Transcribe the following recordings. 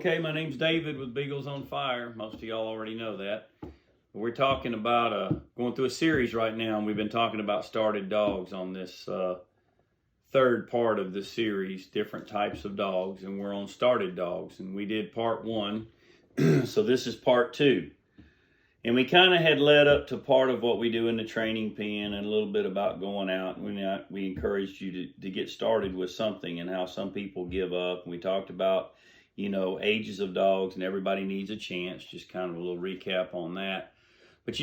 Okay, my name's David with Beagles on Fire. Most of y'all already know that. We're talking about going through a series right now, and we've been talking about started dogs on this third part of the series, different types of dogs, and we're on started dogs. And we did part one, so this is part two. And we kind of had led up to part of what we do in the training pen and a little bit about going out. And we encouraged you to get started with something and how some people give up. And we talked about, ages of dogs, and everybody needs a chance. Just kind of a little recap on that. But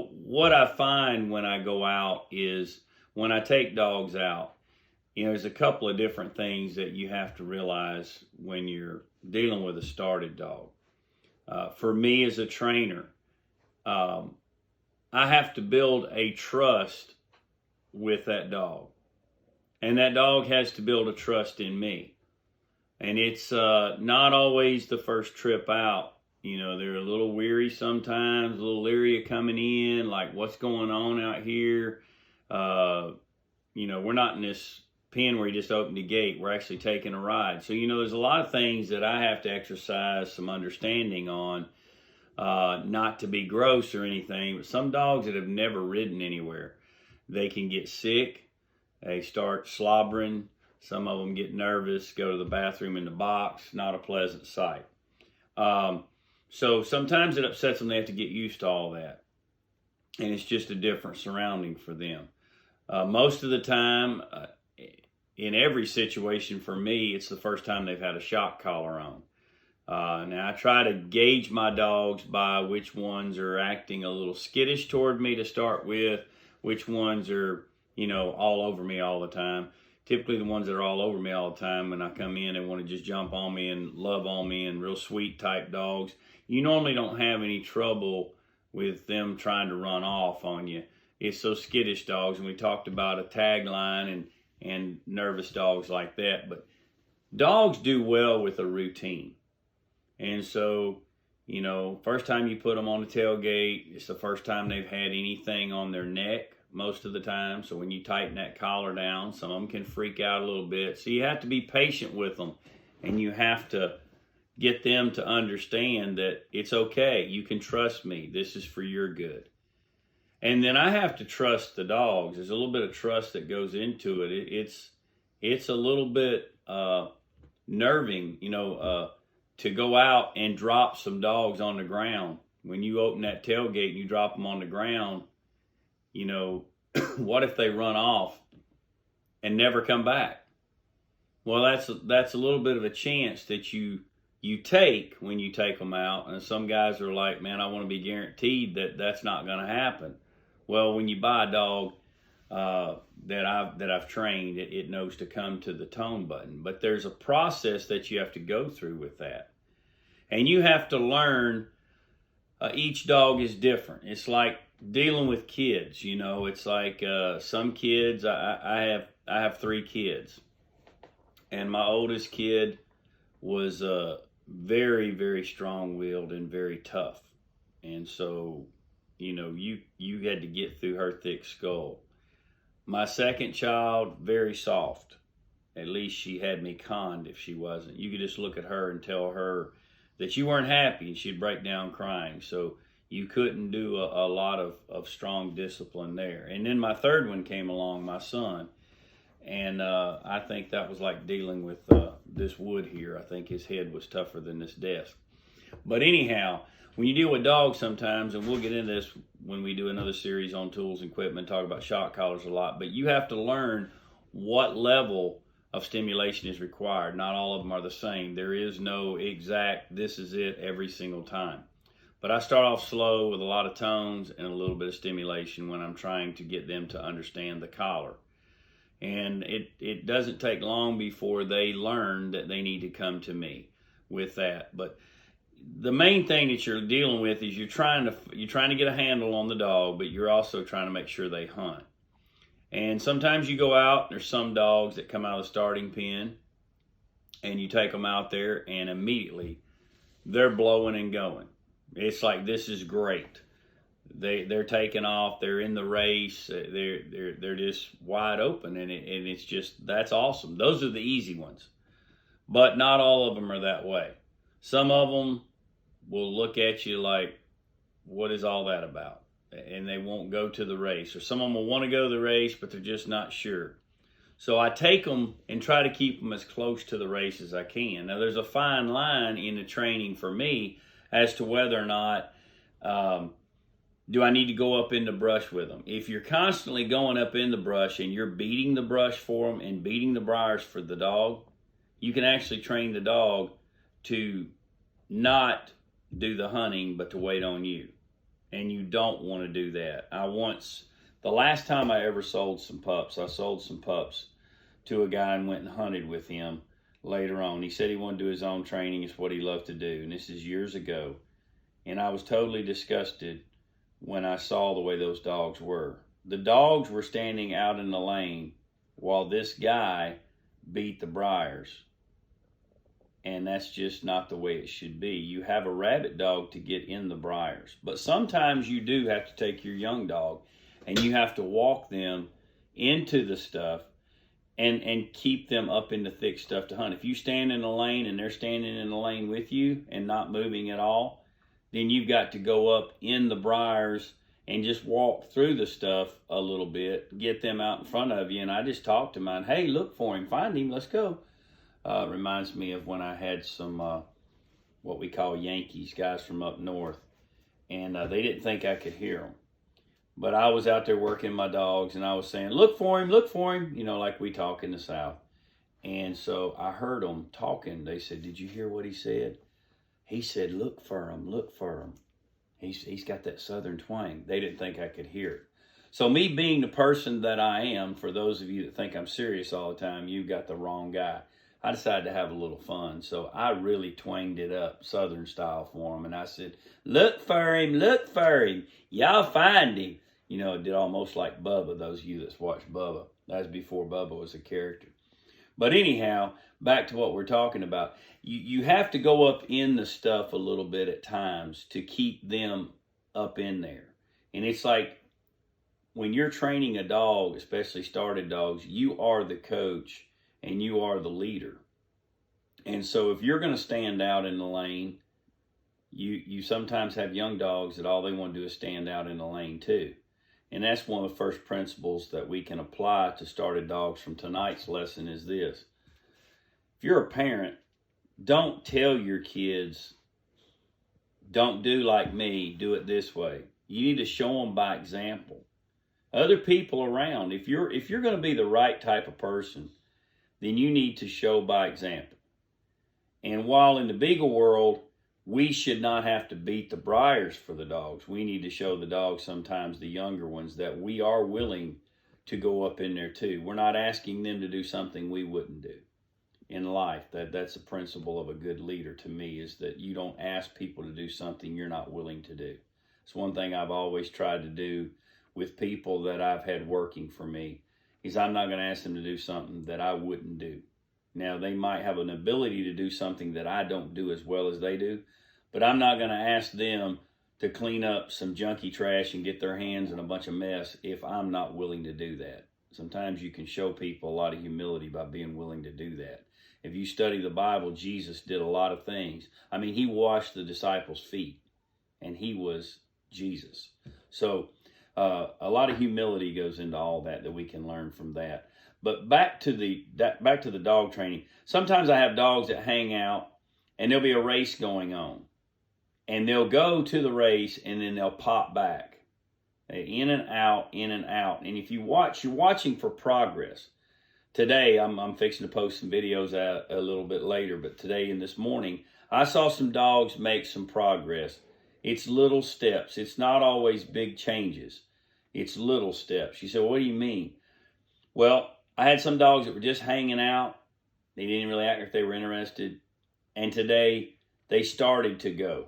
what I find when I go out is when I take dogs out, there's a couple of different things that you have to realize when you're dealing with a started dog. For me as a trainer, I have to build a trust with that dog. And that dog has to build a trust in me. And it's not always the first trip out. They're a little weary sometimes, a little leery of coming in, like what's going on out here. We're not in this pen where you just open the gate. We're actually taking a ride. So, there's a lot of things that I have to exercise some understanding on. Not to be gross or anything, but some dogs that have never ridden anywhere, they can get sick, they start slobbering, some of them get nervous, go to the bathroom in the box, not a pleasant sight. So sometimes it upsets them, they have to get used to all that, and it's just a different surrounding for them. Most of the time, in every situation for me, it's the first time they've had a shock collar on. Now I try to gauge my dogs by which ones are acting a little skittish toward me to start with, which ones are, all over me all the time. Typically the ones that are all over me all the time, when I come in and want to just jump on me and love on me and real sweet type dogs, you normally don't have any trouble with them trying to run off on you. It's those skittish dogs, and we talked about a tagline and nervous dogs like that. But dogs do well with a routine. And so, first time you put them on the tailgate, it's the first time they've had anything on their neck most of the time. So when you tighten that collar down, some of them can freak out a little bit. So you have to be patient with them, and you have to get them to understand that it's okay. You can trust me. This is for your good. And then I have to trust the dogs. There's a little bit of trust that goes into it. It's a little bit nerving, to go out and drop some dogs on the ground. When you open that tailgate and you drop them on the ground, what if they run off and never come back? Well, that's a little bit of a chance that you take when you take them out. And some guys are like, man, I want to be guaranteed that that's not going to happen. Well, when you buy a dog that I've trained, it knows to come to the tone button. But there's a process that you have to go through with that. And you have to learn, each dog is different. It's like dealing with kids, it's like some kids, I have 3 kids. And my oldest kid was very, very strong-willed and very tough. And so, you had to get through her thick skull. My second child, very soft. At least she had me conned if she wasn't. You could just look at her and tell her that you weren't happy, and she'd break down crying. So you couldn't do a lot of strong discipline there. And then my third one came along, my son. And I think that was like dealing with this wood here. I think his head was tougher than this desk. But anyhow, when you deal with dogs sometimes, and we'll get into this when we do another series on tools and equipment, talk about shock collars a lot, but you have to learn what level of stimulation is required. Not all of them are the same. There is no exact, this is it every single time. But I start off slow with a lot of tones and a little bit of stimulation when I'm trying to get them to understand the collar. And it doesn't take long before they learn that they need to come to me with that. But the main thing that you're dealing with is you're trying to get a handle on the dog, but you're also trying to make sure they hunt. And sometimes you go out, there's some dogs that come out of the starting pen, and you take them out there, and immediately they're blowing and going. It's like, this is great. They're taking off. They're in the race. They're just wide open, and it's just, that's awesome. Those are the easy ones, but not all of them are that way. Some of them will look at you like, what is all that about? And they won't go to the race. Or some of them will want to go to the race, but they're just not sure. So I take them and try to keep them as close to the race as I can. Now, there's a fine line in the training for me as to whether or not do I need to go up in the brush with them. If you're constantly going up in the brush and you're beating the brush for them and beating the briars for the dog, you can actually train the dog to not do the hunting, but to wait on you. And you don't want to do that. The last time I ever sold some pups, I sold some pups to a guy and went and hunted with him later on. He said he wanted to do his own training. It's what he loved to do. And this is years ago. And I was totally disgusted when I saw the way those dogs were. The dogs were standing out in the lane while this guy beat the briars. And that's just not the way it should be. You have a rabbit dog to get in the briars. But sometimes you do have to take your young dog and you have to walk them into the stuff and keep them up in the thick stuff to hunt. If you stand in the lane and they're standing in the lane with you and not moving at all, then you've got to go up in the briars and just walk through the stuff a little bit, get them out in front of you. And I just talked to mine, hey, look for him, find him, let's go. Reminds me of when I had some what we call Yankees, guys from up north, and they didn't think I could hear them. But I was out there working my dogs, and I was saying, look for him, you know, like we talk in the South. And so I heard them talking. They said, did you hear what he said? He said, look for him, look for him. He's got that Southern twang. They didn't think I could hear it. So me being the person that I am, for those of you that think I'm serious all the time, you've got the wrong guy. I decided to have a little fun, so I really twanged it up Southern style for him, and I said, look for him, y'all find him. You know, it did almost like Bubba, those of you that's watched Bubba. That was before Bubba was a character. But anyhow, back to what we're talking about. You have to go up in the stuff a little bit at times to keep them up in there. And it's like when you're training a dog, especially started dogs, you are the coach and you are the leader. And so if you're going to stand out in the lane, you sometimes have young dogs that all they want to do is stand out in the lane too. And that's one of the first principles that we can apply to started dogs from tonight's lesson is this. If you're a parent, don't tell your kids, don't do like me, do it this way. You need to show them by example. Other people around, if you're going to be the right type of person, then you need to show by example. And while in the Beagle world, we should not have to beat the briars for the dogs. We need to show the dogs, sometimes the younger ones, that we are willing to go up in there too. We're not asking them to do something we wouldn't do in life. That's a principle of a good leader to me, is that you don't ask people to do something you're not willing to do. It's one thing I've always tried to do with people that I've had working for me, is I'm not going to ask them to do something that I wouldn't do. Now, they might have an ability to do something that I don't do as well as they do, but I'm not going to ask them to clean up some junky trash and get their hands in a bunch of mess if I'm not willing to do that. Sometimes you can show people a lot of humility by being willing to do that. If you study the Bible, Jesus did a lot of things. I mean, he washed the disciples' feet, and he was Jesus. So a lot of humility goes into all that we can learn from that. But back to the dog training. Sometimes I have dogs that hang out, and there'll be a race going on, and they'll go to the race, and then they'll pop back, in and out, in and out. And if you watch, you're watching for progress. Today, I'm fixing to post some videos out a little bit later, but today and this morning, I saw some dogs make some progress. It's little steps. It's not always big changes. It's little steps. You say, what do you mean? Well, I had some dogs that were just hanging out. They didn't really act like they were interested. And today, they started to go.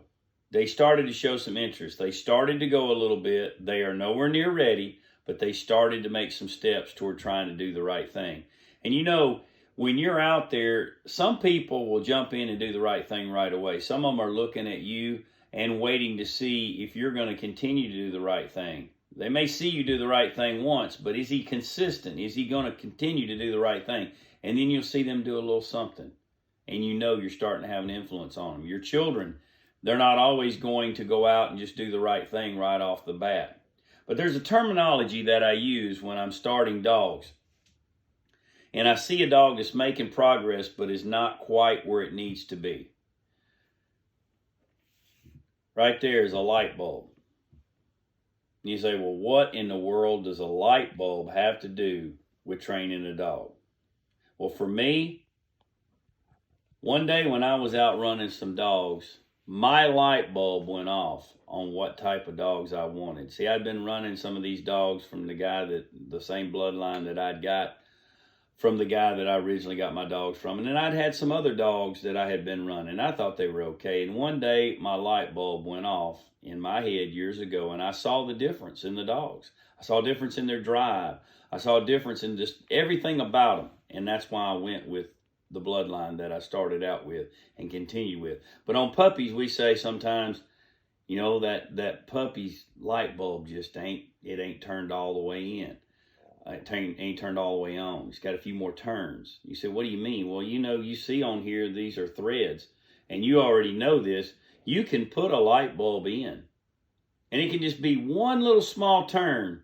They started to show some interest. They started to go a little bit. They are nowhere near ready, but they started to make some steps toward trying to do the right thing. And you know, when you're out there, some people will jump in and do the right thing right away. Some of them are looking at you and waiting to see if you're going to continue to do the right thing. They may see you do the right thing once, but is he consistent? Is he going to continue to do the right thing? And then you'll see them do a little something. and you know you're starting to have an influence on them. Your children, they're not always going to go out and just do the right thing right off the bat. But there's a terminology that I use when I'm starting dogs. And I see a dog that's making progress but is not quite where it needs to be. Right there is a light bulb. You say, well, what in the world does a light bulb have to do with training a dog? Well, for me, one day when I was out running some dogs, my light bulb went off on what type of dogs I wanted. See, I'd been running some of these dogs from the same bloodline that I'd got from the guy that I originally got my dogs from. And then I'd had some other dogs that I had been running. I thought they were okay. And one day my light bulb went off in my head years ago, and I saw the difference in the dogs. I saw a difference in their drive. I saw a difference in just everything about them. And that's why I went with the bloodline that I started out with and continue with. But on puppies, we say sometimes, you know, that puppy's light bulb just ain't turned all the way in. It ain't turned all the way on. It's got a few more turns. You say, what do you mean? Well, you know, you see on here, these are threads. And you already know this. You can put a light bulb in. And it can just be one little small turn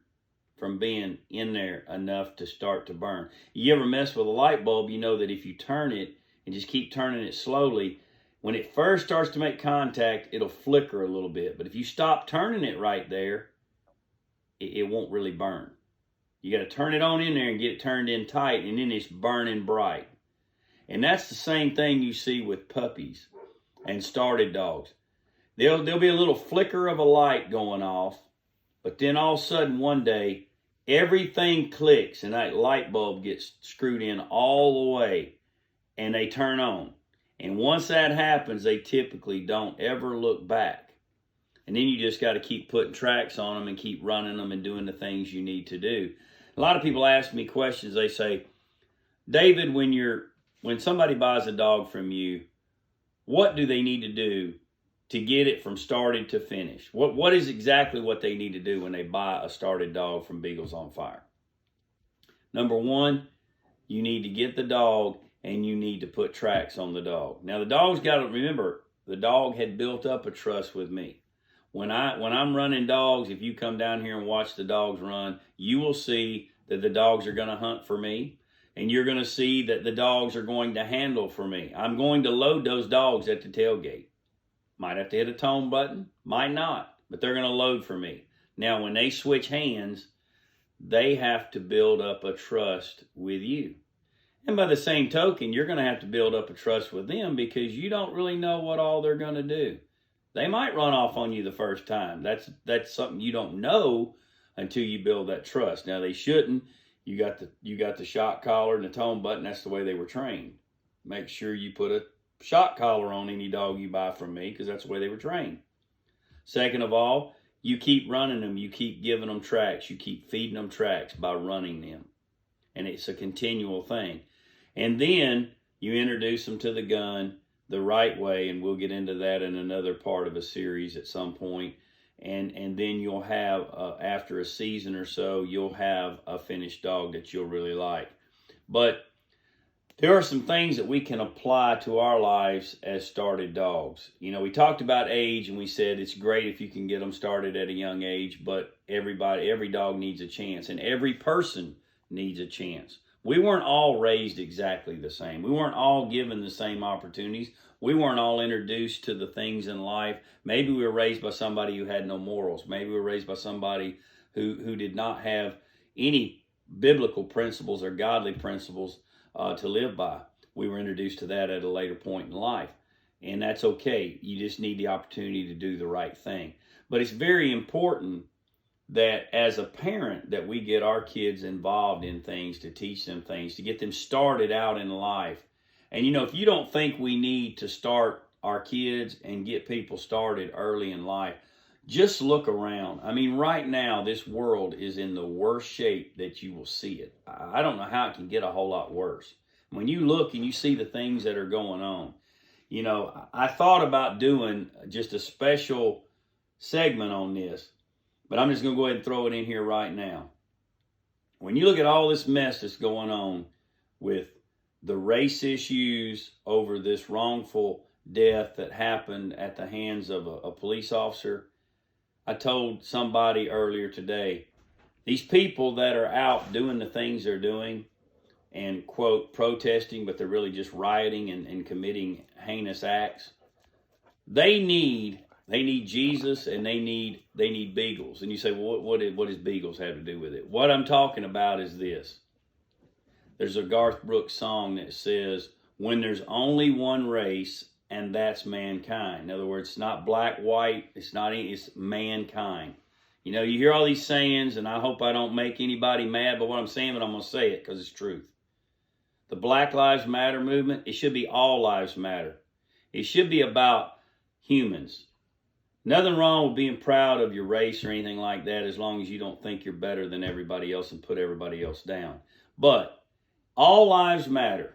from being in there enough to start to burn. You ever mess with a light bulb, you know that if you turn it and just keep turning it slowly, when it first starts to make contact, it'll flicker a little bit. But if you stop turning it right there, it won't really burn. You got to turn it on in there and get it turned in tight, and then it's burning bright. And that's the same thing you see with puppies and started dogs. There'll be a little flicker of a light going off, but then all of a sudden one day, everything clicks and that light bulb gets screwed in all the way and they turn on. And once that happens, they typically don't ever look back. And then you just got to keep putting tracks on them and keep running them and doing the things you need to do. A lot of people ask me questions. They say, David, when somebody buys a dog from you, what do they need to do to get it from started to finish? What is exactly what they need to do when they buy a started dog from Beagles on Fire? Number one, you need to get the dog and you need to put tracks on the dog. Now the dog's got to remember, the dog had built up a trust with me. When I'm running dogs, if you come down here and watch the dogs run, you will see that the dogs are going to hunt for me, and you're going to see that the dogs are going to handle for me. I'm going to load those dogs at the tailgate. Might have to hit a tone button, might not, but they're going to load for me. Now, when they switch hands, they have to build up a trust with you. And by the same token, you're going to have to build up a trust with them because you don't really know what all they're going to do. They might run off on you the first time. That's something you don't know until you build that trust. Now, they shouldn't. You got the shock collar and the tone button. That's the way they were trained. Make sure you put a shock collar on any dog you buy from me because that's the way they were trained. Second of all, you keep running them. You keep giving them tracks. You keep feeding them tracks by running them. And it's a continual thing. And then you introduce them to the gun the right way, and we'll get into that in another part of a series at some point. And then you'll have, after a season or so, you'll have a finished dog that you'll really like. But there are some things that we can apply to our lives as started dogs. You know, we talked about age, and we said it's great if you can get them started at a young age, but every dog needs a chance, and every person needs a chance. We weren't all raised exactly the same. We weren't all given the same opportunities. We weren't all introduced to the things in life. Maybe we were raised by somebody who had no morals. Maybe we were raised by somebody who did not have any biblical principles or godly principles to live by. We were introduced to that at a later point in life. And that's okay. You just need the opportunity to do the right thing. But it's very important that as a parent that we get our kids involved in things, to teach them things, to get them started out in life. And you know, if you don't think we need to start our kids and get people started early in life, just look around. I mean, right now, this world is in the worst shape that you will see it. I don't know how it can get a whole lot worse. When you look and you see the things that are going on, you know, I thought about doing just a special segment on this, but I'm just going to go ahead and throw it in here right now. When you look at all this mess that's going on with the race issues over this wrongful death that happened at the hands of a police officer. I told somebody earlier today, these people that are out doing the things they're doing and, quote, protesting, but they're really just rioting and committing heinous acts, they need Jesus, and they need beagles. And you say, well, what does beagles have to do with it? What I'm talking about is this. There's a Garth Brooks song that says, when there's only one race, and that's mankind. In other words, it's not black, white, it's mankind. You know, you hear all these sayings, and I hope I don't make anybody mad by what I'm saying, but I'm going to say it because it's truth. The Black Lives Matter movement, it should be all lives matter. It should be about humans. Nothing wrong with being proud of your race or anything like that, as long as you don't think you're better than everybody else and put everybody else down. But all lives matter.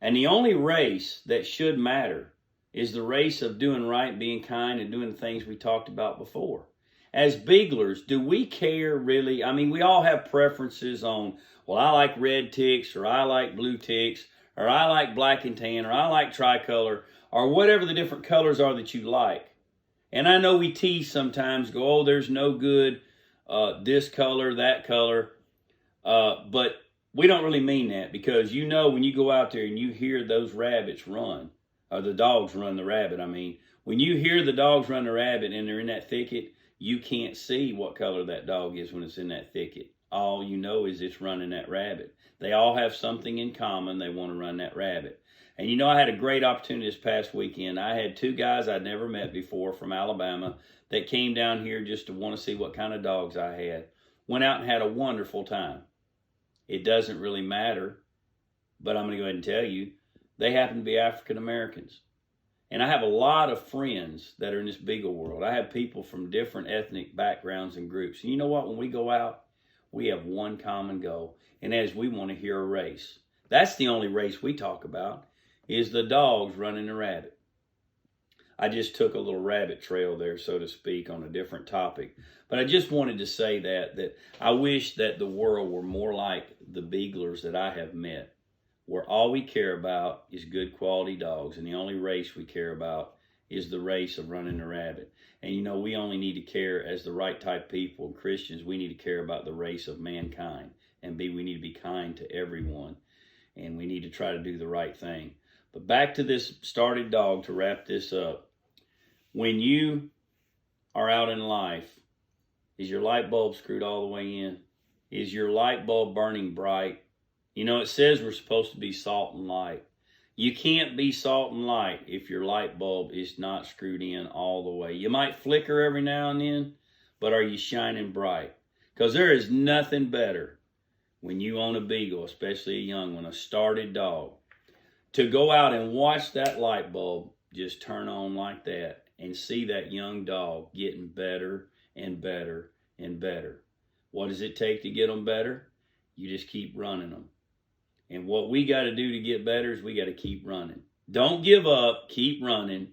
And the only race that should matter is the race of doing right, being kind, and doing the things we talked about before. As beaglers, do we care really? I mean, we all have preferences on, well, I like red ticks, or I like blue ticks, or I like black and tan, or I like tricolor, or whatever the different colors are that you like. And I know we tease sometimes, go, oh, there's no good this color, that color. But we don't really mean that, because you know when you go out there and you hear those rabbits run, or the dogs run the rabbit, I mean, when you hear the dogs run the rabbit and they're in that thicket, you can't see what color that dog is when it's in that thicket. All you know is it's running that rabbit. They all have something in common. They want to run that rabbit. And you know, I had a great opportunity this past weekend. I had two guys I'd never met before from Alabama that came down here just to want to see what kind of dogs I had. Went out and had a wonderful time. It doesn't really matter, but I'm going to go ahead and tell you, they happen to be African Americans. And I have a lot of friends that are in this bigger world. I have people from different ethnic backgrounds and groups. And you know what? When we go out, we have one common goal, and that is we want to hear a race. That's the only race we talk about, is the dogs running the rabbit. I just took a little rabbit trail there, so to speak, on a different topic. But I just wanted to say that I wish that the world were more like the beaglers that I have met, where all we care about is good quality dogs, and the only race we care about is the race of running the rabbit. And you know, we only need to care, as the right type people, Christians, we need to care about the race of mankind. And we need to be kind to everyone, and we need to try to do the right thing. But back to this started dog, to wrap this up. When you are out in life, is your light bulb screwed all the way in? Is your light bulb burning bright? You know, it says we're supposed to be salt and light. You can't be salt and light if your light bulb is not screwed in all the way. You might flicker every now and then, but are you shining bright? Because there is nothing better when you own a beagle, especially a young one, a started dog, to go out and watch that light bulb just turn on like that and see that young dog getting better and better and better. What does it take to get them better? You just keep running them. And what we got to do to get better is we got to keep running. Don't give up. Keep running.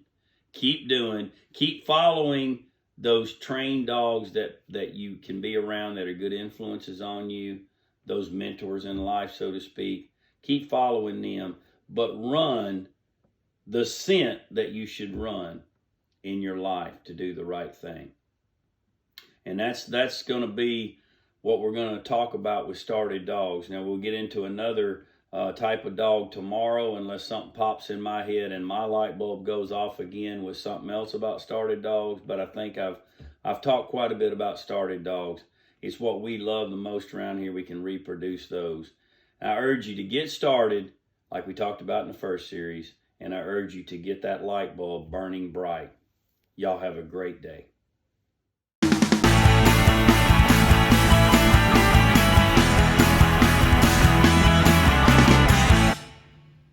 Keep doing. Keep following those trained dogs that you can be around, that are good influences on you, those mentors in life, so to speak. Keep following them, but run the scent that you should run in your life to do the right thing. And that's going to be what we're going to talk about with started dogs. Now, we'll get into another type of dog tomorrow, unless something pops in my head and my light bulb goes off again with something else about started dogs. But I think I've talked quite a bit about started dogs. It's what we love the most around here. We can reproduce those. I urge you to get started, like we talked about in the first series, and I urge you to get that light bulb burning bright. Y'all have a great day.